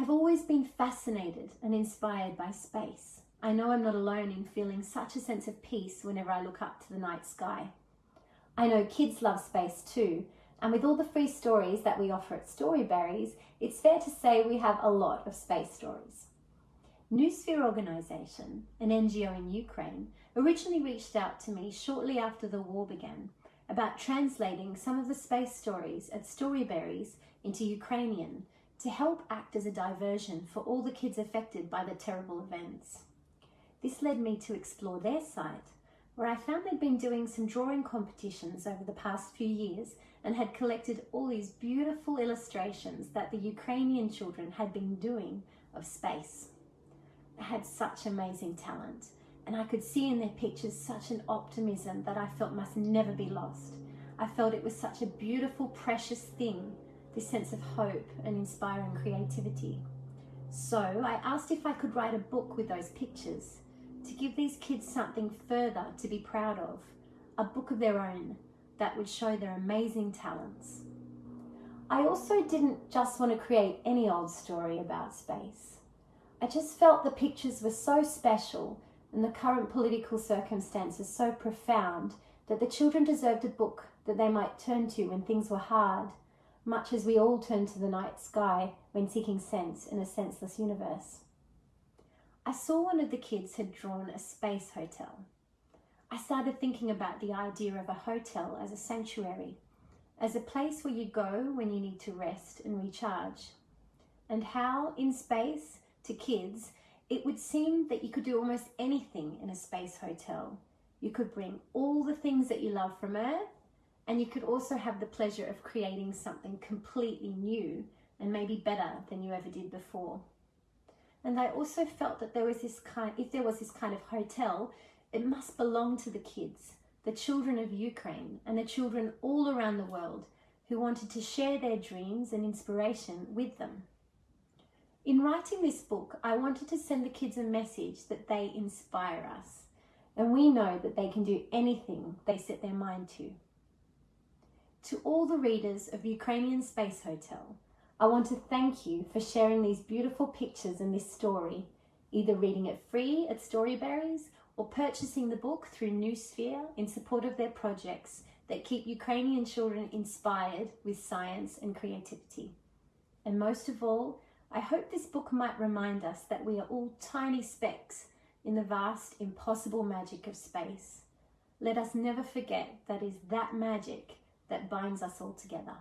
I've always been fascinated and inspired by space. I know I'm not alone in feeling such a sense of peace whenever I look up to the night sky. I know kids love space too, and with all the free stories that we offer at Storyberries, it's fair to say we have a lot of space stories. Noosphere Organisation, an NGO in Ukraine, originally reached out to me shortly after the war began about translating some of the space stories at Storyberries into Ukrainian to help act as a diversion for all the kids affected by the terrible events. This led me to explore their site, where I found they'd been doing some drawing competitions over the past few years and had collected all these beautiful illustrations that the Ukrainian children had been doing of space. They had such amazing talent, and I could see in their pictures such an optimism that I felt must never be lost. I felt it was such a beautiful, precious thing, this sense of hope and inspiring creativity. So I asked if I could write a book with those pictures to give these kids something further to be proud of, a book of their own that would show their amazing talents. I also didn't just want to create any old story about space. I just felt the pictures were so special and the current political circumstances so profound that the children deserved a book that they might turn to when things were hard, much as we all turn to the night sky when seeking sense in a senseless universe. I saw one of the kids had drawn a space hotel. I started thinking about the idea of a hotel as a sanctuary, as a place where you go when you need to rest and recharge, and how in space, to kids, it would seem that you could do almost anything in a space hotel. You could bring all the things that you love from Earth, and you could also have the pleasure of creating something completely new and maybe better than you ever did before. And I also felt that if there was this kind of hotel, it must belong to the kids, the children of Ukraine and the children all around the world who wanted to share their dreams and inspiration with them. In writing this book, I wanted to send the kids a message that they inspire us, and we know that they can do anything they set their mind to. To all the readers of Ukrainian Space Hotel, I want to thank you for sharing these beautiful pictures and this story, either reading it free at Storyberries or purchasing the book through Noosphere in support of their projects that keep Ukrainian children inspired with science and creativity. And most of all, I hope this book might remind us that we are all tiny specks in the vast, impossible magic of space. Let us never forget that is that magic that binds us all together.